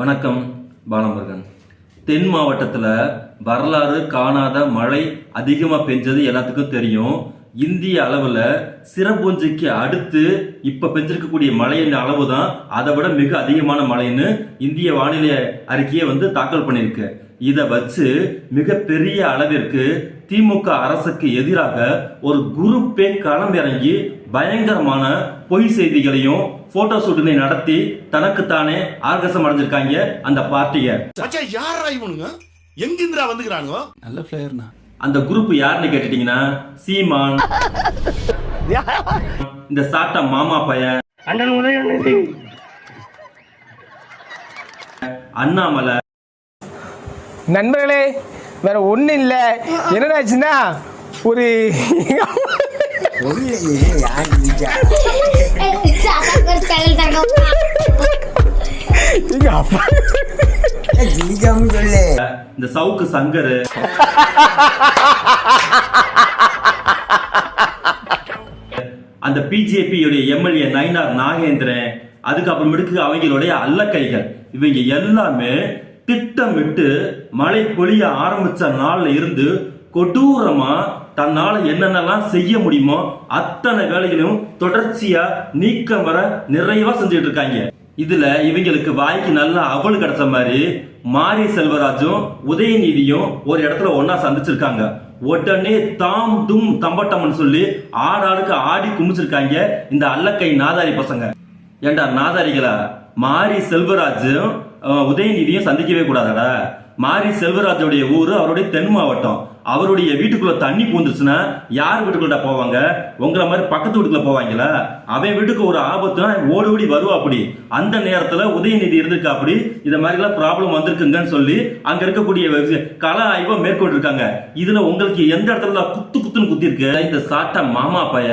வணக்கம். பாலமுருகன். தென் மாவட்டத்தில் வரலாறு காணாத மழை அதிகமாக பெஞ்சது எல்லாத்துக்கும் தெரியும். இந்திய அளவில் சிரபுஞ்சிக்கு அடுத்து இப்போ பெஞ்சிருக்கக்கூடிய மழையின் அளவு தான் அதை விட மிக அதிகமான மழைன்னு இந்திய வானிலை அறிக்கையை தாக்கல் பண்ணியிருக்கு. இதை வச்சு மிகப்பெரிய அளவிற்கு திமுக அரசுக்கு எதிராக ஒரு குரூப்பே களமிறங்கி பயங்கரமான பொய் செய்திகளையும் போட்டோ ஷூட்டினை நடத்தி தனக்குத்தானே ஆர்கசம் அடைஞ்சிருக்காங்க அந்த பார்ட்டிய. எங்கிந்திரா வந்துக்கிறாங்க நல்ல பிளேயர்னா. அந்த குரூப் யாருன்னு கேட்டுட்டீங்கன்னா சீமான், இந்த சாட்டா மாமா பையன், அண்ணாமலை. நண்பர்களே, வேற ஒண்ணு இல்ல. என்னடாச்சுன்னா ஒரு இந்த சவுக்கு சங்கர், அந்த பிஜேபி எம்எல்ஏ நயினார் நாகேந்திரன், அதுக்கப்புறமேட்டுக்கு அவங்களுடைய அல்லக்கைகள், இவங்க எல்லாமே திட்டமிட்டு மழை பொழிய ஆரம்பிச்ச நாள்ல இருந்து கொடூரமா தன்னால என்னென்னலாம் செய்ய முடியுமோ அத்தனை வேலைகளையும் தொடர்ச்சியா நீக்கம் வர நிறைவா செஞ்சுட்டு இருக்காங்க. இதுல இவங்களுக்கு வாய்க்கு நல்லா அவள் கிடைச்ச மாதிரி மாரி செல்வராஜும் உதயநிதியும் ஒரு இடத்துல ஒன்னா சந்திச்சிருக்காங்க. உடனே தாம் தும் தம்பட்டம்னு சொல்லி ஆடாளுக்கு ஆடி குமிச்சிருக்காங்க இந்த அல்லக்கை நாதாரி பசங்க. ஏண்டா நாதாரிகளா, மாரி செல்வராஜும் உதயநிதியும் சந்திக்கவே கூடாதடா. மாரி செல்வராஜோடைய ஊரு அவருடைய தென் மாவட்டம். அவருடைய வீட்டுக்குள்ள தண்ணி பூந்துச்சுன்னா யார் வீட்டுக்குள்ள போவாங்க? உங்களை மாதிரி பக்கத்து வீட்டுக்குள்ள போவாங்களா? அவன் வீட்டுக்கு ஒரு ஆபத்துனா ஓடி ஓடி வருவா. அப்படி அந்த நேரத்துல உதயநிதி இருந்திருக்கா. அப்படி இந்த மாதிரி எல்லாம் ப்ராப்ளம் வந்திருக்குங்கன்னு சொல்லி அங்க இருக்கக்கூடிய கள ஆய்வை மேற்கொண்டிருக்காங்க. இதுல உங்களுக்கு எந்த இடத்துல குத்துன்னு குத்தி இருக்கு? இந்த சாட்டா மாமா பைய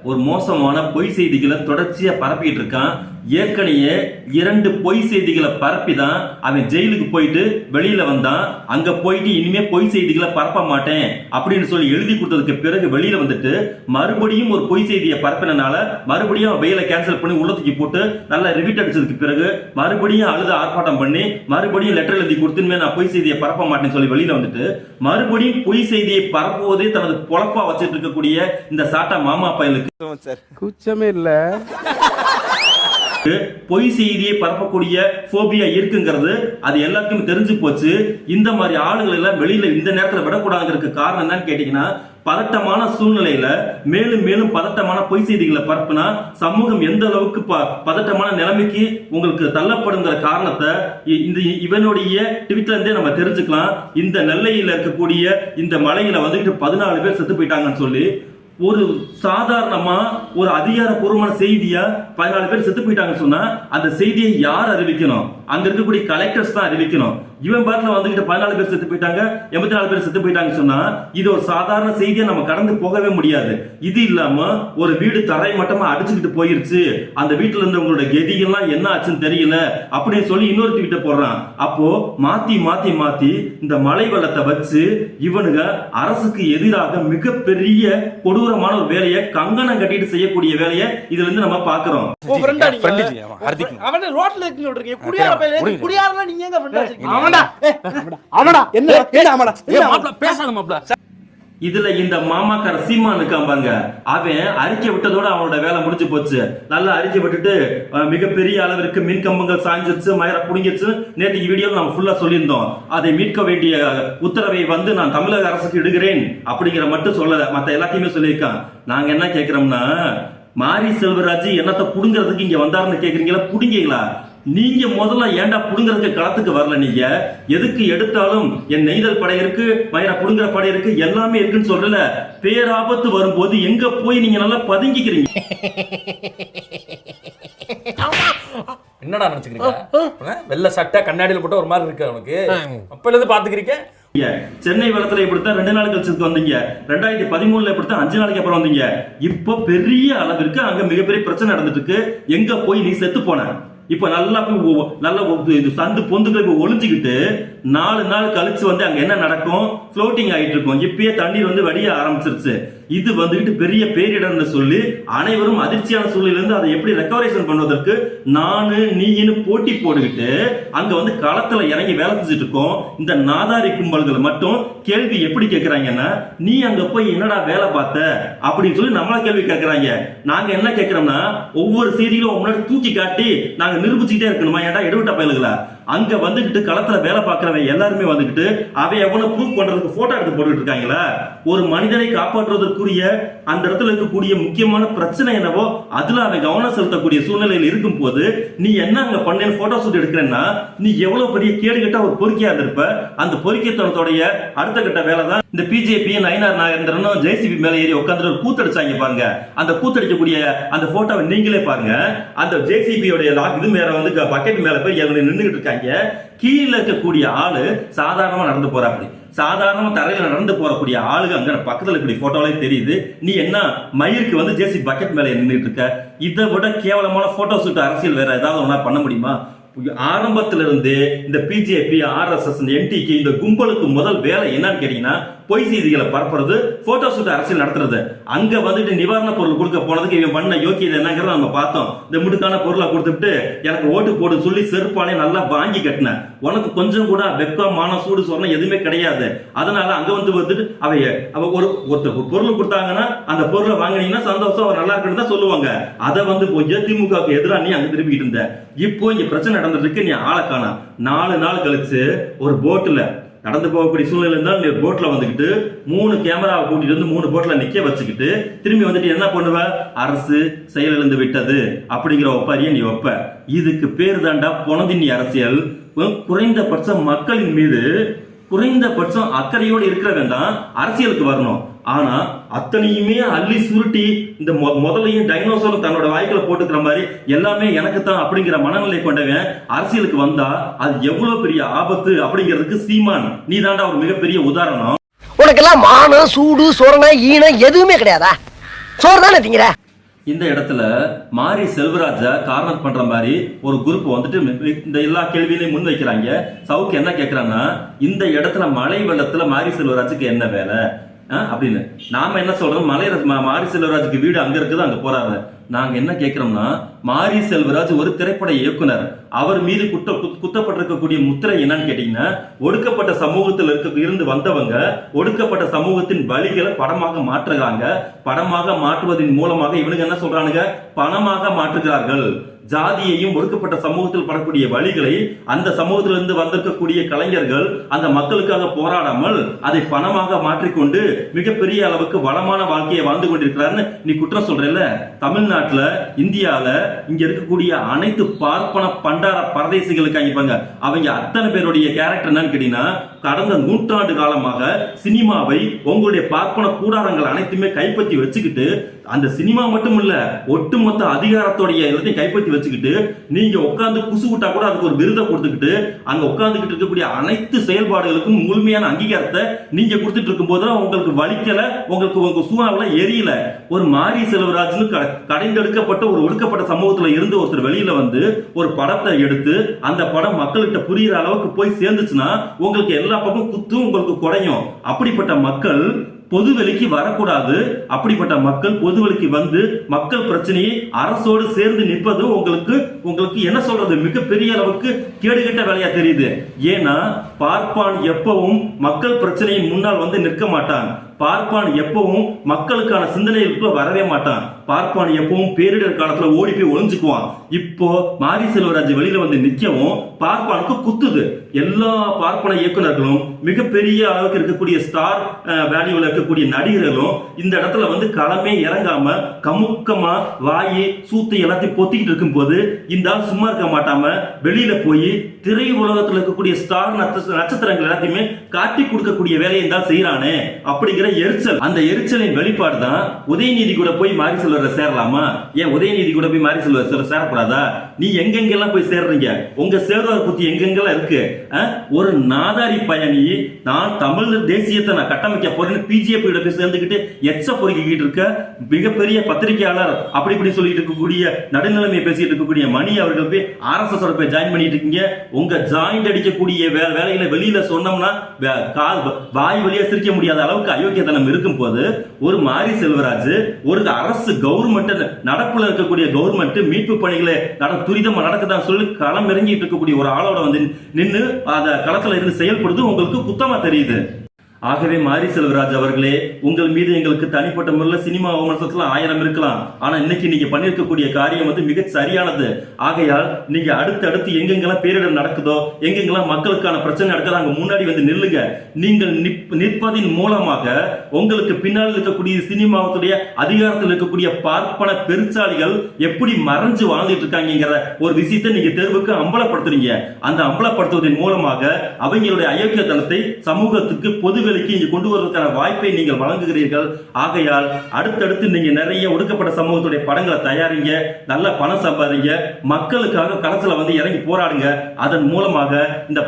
ஒரு மோசமான பொய் செய்திகளை தொடர்ச்சியா பரப்பிட்டு இருக்கான். ஏற்கனவே 2 பொய் செய்திகளை பரப்பி தான் அவன் ஜெயிலுக்கு போயிட்டு வெளியில வந்தான். அங்க போயிட்டு இனிமே பொய் செய்திகளை பரப்ப மாட்டேன் அப்படின்னு சொல்லி எழுதி கொடுத்ததுக்கு பிறகு வெளியில வந்துட்டு மறுபடியும் ஒரு பொய் செய்தியை பரப்பினால மறுபடியும் வெயில கேன்சல் பண்ணி உள்ளத்துக்கு போட்டு நல்லா ரிவிட் அடிச்சதுக்கு பிறகு மறுபடியும் அழுத ஆர்ப்பாட்டம் பண்ணி மறுபடியும் லெட்டர் எழுதி கொடுத்துமே நான் பொய் செய்தியை பரப்ப மாட்டேன்னு சொல்லி வெளியில வந்துட்டு மறுபடியும் பொய் செய்தியை பரப்புவதே தனது பொழப்பா வச்சிட்டு இருக்கக்கூடிய இந்த சாட்டா மாமா பயலுக்கு குச்சமே இல்ல. பொய் செய்தியை பரப்பக்கூடிய போபியா இருக்குங்கிறது அது எல்லாருக்கும் தெரிஞ்சு போச்சு. இந்த மாதிரி ஆளுகள் எல்லாம் வெளியில இந்த நேரத்தில் விடக்கூடாதுக்கு காரணம் என்னன்னு கேட்டீங்கன்னா, பதட்டமான சூழ்நிலையில மேலும் மேலும் பதட்டமான பொய் செய்திகளை பரப்புனா சமூகம் எந்த அளவுக்கு பதட்டமான நிலைமைக்கு உங்களுக்கு தள்ளப்படுங்கிற காரணத்தை இவனுடைய ட்வீட்ல இருந்தே நம்ம தெரிஞ்சுக்கலாம். இந்த நெல்லையில இருக்கக்கூடிய இந்த மலையில 14 பேர் செத்து போயிட்டாங்கன்னு சொல்லி ஒரு சாதாரணமா ஒரு அதிகாரப்பூர்வமான செய்தியா 14 பேர் செத்து போயிட்டாங்கன்னு சொன்னா அந்த செய்தியை யார் அறிவிக்கணும்? அங்க இருக்கக்கூடிய கலெக்டர்ஸ் தான் அறிவிக்கணும். இவன் பாட்டுல 14 பேர் செத்து போயிட்டாங்க, 84 பேர் செத்து போயிட்டாங்கன்னு சொன்னா இது ஒரு சாதாரண செய்தியை நம்ம கடந்து போகவே முடியாது. இது இல்லாம ஒரு வீடு தரை மட்டமா அடிச்சுக்கிட்டு போயிருச்சு, அந்த வீட்டுல இருந்தவங்களோட கெதிகள்லாம் என்ன ஆச்சுன்னு தெரியல அப்படின்னு சொல்லி இன்னொரு ட்வீட்டை போடுறான். அப்போ மாத்தி மாத்தி மாத்தி இந்த மழை வெள்ளத்தை வச்சு இவனுங்க அரசுக்கு எதிராக மிகப்பெரிய கொடூரமான ஒரு வேலையை கங்கணம் கட்டிட்டு செய்யக்கூடிய வேலையை இதுல இருந்து நம்ம பாக்குறோம். இதுல இந்த மாமாக்கார சீமான் இருக்கான் பாருங்க, அவன் அறிக்கை விட்டதோட அவனோட வேலை முடிஞ்சு போச்சு. நல்லா அறிக்கை விட்டுட்டு மிகப்பெரிய அளவிற்கு மின் கம்பங்கள் சாய்ஞ்சிருச்சு, மயிர புடிங்கிருச்சு. நேற்று வீடியோல நம்ம ஃபுல்லா சொல்லியிருந்தோம். அதை மீட்க வேண்டிய உத்தரவை நான் தமிழக அரசுக்கு இடுகிறேன் அப்படிங்கிற மட்டும் சொல்லல, மத்த எல்லாத்தையுமே சொல்லியிருக்கான். நாங்க என்ன கேட்கிறோம்னா, மாரி செல்வராஜ் என்னத்தை புடுங்கிறதுக்கு இங்க வந்தாருன்னு கேக்குறீங்களா? புடுங்கீங்களா? நீங்க முதல்ல ஏண்டா புடுங்கிறதுக்கு களத்துக்கு வரல? நீங்க எதுக்கு எடுத்தாலும் என் நெய்தல் படை இருக்கு, மயிரா புடுங்குற படை இருக்கு, எல்லாமே இருக்குன்னு சொல்லல. பேராபத்து வரும்போது எங்க போய் நீங்க நல்லா பதுங்கிக்கிறீங்க. என்னடா நினைச்சுக்கிறீங்க? வெள்ள சட்டை கண்ணாடியில போட்டு ஒரு மாதிரி இருக்கு அவனுக்கு. அப்பல இருந்து பாத்துக்கிறீங்க. சென்னை வெள்ளத்துல இப்படித்தான் 2 நாள் கழிச்சு வந்தீங்க. 2013 இப்படித்தான் 5 நாளைக்கு அப்புறம் வந்தீங்க. இப்ப பெரிய அளவிற்கு அங்க மிகப்பெரிய பிரச்சனை நடந்துட்டு இருக்கு. எங்க போய் நீ செத்து போன? இப்ப நல்லா சந்து பொந்துகளை ஒளிஞ்சுக்கிட்டு 4 நாள் கழிச்சு அங்க என்ன நடக்கும்? ஃப்ளோட்டிங் ஆயிட்டு இருக்கும். இப்பயே தண்ணீர் வடிய ஆரம்பிச்சிருச்சு. இது வந்துகிட்டு பெரிய பேரிடர்னு சொல்லி அனைவரும் அதிர்ச்சியான சூழ்நிலையிலிருந்து அதை எப்படி ரெக்கவரேஷன் பண்ணுவதற்கு நானு நீன்னு போட்டி போட்டுக்கிட்டு அங்க வந்து களத்துல இறங்கி வேலை செஞ்சுட்டு இருக்கோம். இந்த நாதாரி கும்பல்கள் மட்டும் கேள்வி எப்படி கேட்கிறாங்கன்னா, நீ அங்க போய் என்னடா வேலை பார்த்த அப்படின்னு சொல்லி நம்மள கேள்வி கேட்கிறாங்க. நாங்க என்ன கேட்கிறோம்னா, ஒவ்வொரு செய்தியிலும் முன்னாடி தூக்கி காட்டி நாங்க நிரூபிச்சுக்கிட்டே இருக்கணுமா? ஏன்டா எடுவிட்ட பயலுகளா, அங்க வந்துகிட்டு களத்துல வேலை பார்க்கிறவன் எல்லாருமே வந்துகிட்டு அவன் எவ்வளவு ப்ரூஃப் பண்றதுக்கு போட்டோ எடுத்து போட்டுட்டு இருக்காங்களா? ஒரு மனிதனை காப்பாற்றுவதற்குரிய அந்த இடத்துல இருக்கக்கூடிய முக்கியமான பிரச்சனை என்னவோ அதுல அவன் கவனம் செலுத்தக்கூடிய சூழ்நிலையில் இருக்கும் போது நீ என்ன அங்க பண்ணேன்னு போட்டோ ஷூட் எடுக்கிறேன்னா நீ எவ்வளவு பெரிய கேடு கட்ட ஒரு பொறுக்கியா இருந்திருப்ப. அந்த பொறுக்கியத்தனத்தோடைய அடுத்த கட்ட வேலை தான் இந்த பிஜேபி நயினார் நாகேந்திரனும் ஜேசிபி மேல ஏறி உட்காந்துட்டு ஒரு கூத்தடிச்சாங்க பாருங்க. அந்த கூத்தடிக்கக்கூடிய அந்த போட்டோவை நீங்களே பாருங்க. அந்த ஜேசிபியோட இது மேல வந்து பக்கெட் மேல போய் நின்றுகிட்டு இருக்காங்க. கீழே இருக்கக்கூடிய ஆளு சாதாரணமா நடந்து போறாப்படி, சாதாரணமா தரையில நடந்து போறக்கூடிய ஆளுங்க அங்க பக்கத்துல இப்படி போட்டோலே தெரியுது. நீ என்ன மயிருக்கு வந்து ஜேசிபி பக்கெட் மேல நின்றுட்டு இருக்க? இதை விட கேவலமான போட்டோ ஷூட் அரசியல் வேற ஏதாவது ஒண்ணா பண்ண முடியுமா? ஆரம்பத்திலிருந்து இந்த பிஜேபி, ஆர்எஸ்எஸ், என்டிகே இந்த கும்பலுக்கு முதல் வேலை என்னன்னு கேட்டீங்கன்னா பொய் செய்திகளை பரப்புறது, போட்டோ ஷூட் அரசியல் நடத்துறது. அங்க வந்துட்டு நிவாரண பொருள் கொடுக்க போனதுக்கு இவன் பண்ண யோக்கியது என்னங்கிறத நம்ம பார்த்தோம். இந்த முடுக்கான பொருளை கொடுத்துட்டு எனக்கு ஓட்டு போடு சொல்லி செருப்பாலே நல்லா வாங்கி கட்டின. உனக்கு கொஞ்சம் கூட வெக்கம், மான, சூடு சொன்ன எதுவுமே கிடையாது. அதனால அங்க வந்துட்டு அவ ஒருத்தர் பொருள் கொடுத்தாங்கன்னா அந்த பொருளை வாங்கினீங்கன்னா சந்தோஷம், அவர் நல்லா இருக்குன்னு தான் சொல்லுவாங்க. அதை வந்து போய் திமுகவுக்கு எதிராக நீ அங்க திரும்பிக்கிட்டு இருந்த. இப்போ இங்க பிரச்சனை நடந்துட்டு நீ ஆளை காணா. 4 நாள் கழிச்சு ஒரு போட்டுல நடந்து போகக்கூடிய சூழ்நிலை இருந்தால் நீ போட்ல வந்துக்கிட்டு 3 கேமராவை கூட்டிட்டு வந்து 3 போட்ல நிக்க வச்சுக்கிட்டு திரும்பி வந்துட்டு என்ன பண்ணுவ? அரசு செயலிழந்து விட்டது அப்படிங்கிற ஒப்பாரியை நீ வைப்ப. இதுக்கு பேர் தாண்டா பொணதின்னி அரசியல். குறைந்தபட்சம் மக்களின் மீது குறைந்தபட்சம் அக்கறையோடு இருக்கிறவன் தான் அரசியலுக்கு வரணும். ஆனா அத்தனையுமே அள்ளி சுருட்டி இந்த முதலையும் டைனோசரும் தன்னோட வாய்க்குல போட்டுக்கிற மாதிரி எல்லாமே எனக்கு தான் அப்படிங்கிற மனநிலை கொண்டவன் அரசியலுக்கு வந்தா அது எவ்வளவு பெரிய ஆபத்து அப்படிங்கிறதுக்கு சீமான் நீ தாண்டா ஒரு மிகப்பெரிய உதாரணம். உனக்கெல்லாம் மானம், சூடு, சொரணை, ஈனம் எதுவுமே கிடையாதா? சோறு தானே திங்கிற. இந்த இடத்துல மாரி செல்வராஜ கார்னர் பண்ற மாதிரி ஒரு குரூப் வந்துட்டு இந்த எல்லா கேள்வியிலையும் முன் வைக்கிறாங்க. சவுக்கு என்ன கேட்கிறான்னா, இந்த இடத்துல மழை வெள்ளத்துல மாரி செல்வராஜுக்கு என்ன வேலை அப்படின்னு. நாம என்ன சொல்றோம், மாரி செல்வராஜுக்கு வீடு அங்க இருக்குது, அங்க போறாரு. நாங்க என்ன கேட்கிறோம்னா, மாரி செல்வராஜ் ஒரு திரைப்பட இயக்குனர். அவர் மீது குத்தப்பட்டிருக்கக்கூடிய முத்திரை என்னன்னு கேட்டீங்கன்னா, ஒடுக்கப்பட்ட சமூகத்தில் இருந்து வந்தவங்க ஒடுக்கப்பட்ட சமூகத்தின் வழிகளை படமாக மாற்றுறாங்க. படமாக மாற்றுவதன் மூலமாக இவனுக்கு என்ன சொல்றானுங்க, பணமாக மாற்றுகிறார்கள். ஜாதியையும் ஒடுக்கப்பட்ட சமூகத்தில் படக்கூடிய வழிகளை அந்த சமூகத்திலிருந்து வந்திருக்கக்கூடிய கலைஞர்கள் அந்த மக்களுக்காக போராடாமல் அதை பணமாக மாற்றிக்கொண்டு மிகப்பெரிய அளவுக்கு வளமான வாழ்க்கையை வாழ்ந்து கொண்டிருக்கிறார்னு நீ குற்றம் சொல்றல. தமிழ்நாட்டுல, இந்தியால இங்க இருக்கக்கூடிய அனைத்து பார்ப்பன பண்டார பரதேசிகளுக்கு அவங்க அத்தனை பேருடைய கேரக்டர் என்னன்னு கேட்டீங்கன்னா, கடந்த 100 ஆண்டு காலமாக சினிமாவை உங்களுடைய பார்ப்பன கூடாரங்கள் அனைத்துமே கைப்பற்றி வச்சுக்கிட்டு, அந்த சினிமா மட்டும் இல்ல ஒட்டுமொத்த அதிகாரத்தோடைய எல்லாத்தையும் கைப்பற்றி வச்சுக்கிட்டு நீங்க உட்கார்ந்து குசு விட்டா கூட அதுக்கு ஒரு விருதை கொடுத்துக்கிட்டு அங்க உட்கார்ந்துகிட்டு இருக்கக்கூடிய அனைத்து செயல்பாடுகளுக்கும் முழுமையான அங்கீகாரத்தை நீங்க கொடுத்துட்டு இருக்கும் போது உங்களுக்கு வலிக்கல, உங்களுக்கு உங்க சூழல எரியல. ஒரு மாரி செல்வராஜ்னு கடைந்தெடுக்கப்பட்ட ஒரு ஒடுக்கப்பட்ட சமூகத்துல இருந்து ஒருத்தர் வெளியில வந்து ஒரு படத்தை எடுத்து அந்த படம் மக்கள்கிட்ட புரியுற அளவுக்கு போய் சேர்ந்துச்சுன்னா உங்களுக்கு எல்லா பக்கம் குத்தும், உங்களுக்கு குறையும். அப்படிப்பட்ட மக்கள் பொதுவெளிக்கு வரக்கூடாது. அப்படிப்பட்ட மக்கள் பொதுவெளிக்கு வந்து மக்கள் பிரச்சனையை அரசோடு சேர்ந்து நிற்பது உங்களுக்கு என்ன சொல்றது, மிகப்பெரிய அளவுக்கு கேடுகட்ட வேலையா தெரியுது. ஏன்னா பார்ப்பான் எப்பவும் மக்கள் பிரச்சனையின் முன்னால் வந்து நிற்க மாட்டான். பார்ப்பான் எப்பவும் மக்களுக்கான சிந்தனைகளுக்கு வரவே மாட்டான். பார்ப்பான் எப்பவும் பேரிடர் காலத்துல ஓடி போய் ஒளிஞ்சுக்குவான். இப்போ மாரி செல்வராஜ் வெளியில வந்து நிக்கவும் பார்ப்பானுக்கு குத்துது. எல்லா பார்ப்பன இயக்குநர்களும் மிகப்பெரிய அளவுக்கு இருக்கக்கூடிய ஸ்டார் வேல்யூல இருக்கக்கூடிய நடிகர்களும் இந்த இடத்துல வந்து களமே இறங்காம கமுக்கமா வாயி சூத்து எல்லாத்தையும் பொத்திக்கிட்டு இருக்கும் போது இந்த ஆள் சும்மா இருக்க மாட்டாம வெளியில போய் திரை உலகத்தில் இருக்கக்கூடிய ஸ்டார் நட்சத்திரங்கள் எல்லாத்தையுமே காட்டி கொடுக்கக்கூடிய வேலையை தான் செய்யறானே அப்படிங்கிற எரிச்சல். அந்த எரிச்சலின் வெளிப்பாடு தான் உதயநிதி கூட போய் மாரி செல்வரை சேரலாமா? ஏன் உதயநிதி கூட போய் மாரி செல்வர் சேரக்கூடாதா? நீ எங்கெங்கெல்லாம் போய் சேர்றீங்க? உங்க சேருவார் புத்தி எங்கெங்கெல்லாம் இருக்கு? ஒரு நாதாரி பயணி நான் தமிழ் தேசியத்தை நான் கட்டமைக்க போறேன்னு பிஜேபி போய் சேர்ந்துக்கிட்டு எச்ச பொறுக்கிக்கிட்டு இருக்க மிகப்பெரிய பத்திரிகையாளர் அப்படி இப்படி சொல்லிட்டு இருக்கக்கூடிய நடுநிலைமையை பேசிட்டு இருக்கக்கூடிய மணி அவர்கள் போய் RSS போய் ஜாயின் பண்ணிட்டு இருக்கீங்க. உங்க ஜாயிண்ட் அடிக்கக்கூடிய வேலைகளை வெளியில சொன்னோம்னா வாய் வழியா சிரிக்க முடியாத அளவுக்கு அயோக்கியத்தனம் இருக்கும் போது ஒரு மாரி செல்வராஜ் ஒரு அரசு கவர்மெண்ட் நடப்புல இருக்கக்கூடிய கவர்மெண்ட் மீட்பு பணிகளை துரிதமா நடக்குதான்னு சொல்லி களம் இறங்கிட்டு இருக்கக்கூடிய ஒரு ஆளோட வந்து நின்று அத களத்துல இருந்து செயல்படுது உங்களுக்கு குத்தமா தெரியுது. ஆகவே மாரி செல்வராஜ் அவர்களே, உங்கள் மீது எங்களுக்கு தனிப்பட்ட முறையில் சினிமா விமர்சனத்துல 1000 இருக்கலாம். ஆனா இன்னைக்கு நீங்க பண்ணிருக்கக்கூடிய காரியம் வந்து மிக சரியானது. ஆகையால் நீங்க அடுத்தடுத்து எங்கெங்கெல்லாம் பேரிடர் நடக்குதோ, எங்கெங்கெல்லாம் மக்களுக்கான பிரச்சனை நடக்குதோ அங்க முன்னாடி வந்து நில்லுங்க. நீங்கள் நிற்பதின் மூலமாக உங்களுக்கு பின்னால் இருக்கக்கூடிய சினிமாவுடைய அதிகாரத்தில் இருக்கக்கூடிய பார்ப்பன பெருச்சாளிகள் எப்படி மறைஞ்சு வாழ்ந்துட்டு இருக்காங்கிற ஒரு விஷயத்தை நீங்க தேர்வுக்கு அம்பலப்படுத்துறீங்க. அந்த அம்பலப்படுத்துவதன் மூலமாக அவங்களுடைய அயோக்கியத்தனத்தை சமூகத்துக்கு பொது இங்க கொண்டு வருவதற்கான வாய்ப்பை நீங்கள் வழங்குகிறீர்கள். ஆகையால் அடுத்தடுத்து நீங்க நிறைய ஒடுக்கப்பட்ட சமூகத்துடைய படங்களை தயாரிங்க, நல்ல பணம் சம்பாதிங்க, மக்களுக்காக களத்துல வந்து இறங்கி போராடுங்க. அதன் மூலமாக இந்த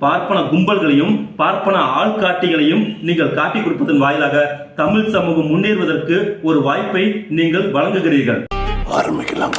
பார்ப்பன கும்பல்களையும் பார்ப்பன ஆள்காட்டிகளையும் நீங்கள் காட்டி கொடுப்பதன் வாயிலாக தமிழ் சமூகம் முன்னேறுவதற்கு ஒரு வாய்ப்பை நீங்கள் வழங்குகிறீர்கள். ஆரம்பிக்கலாம்.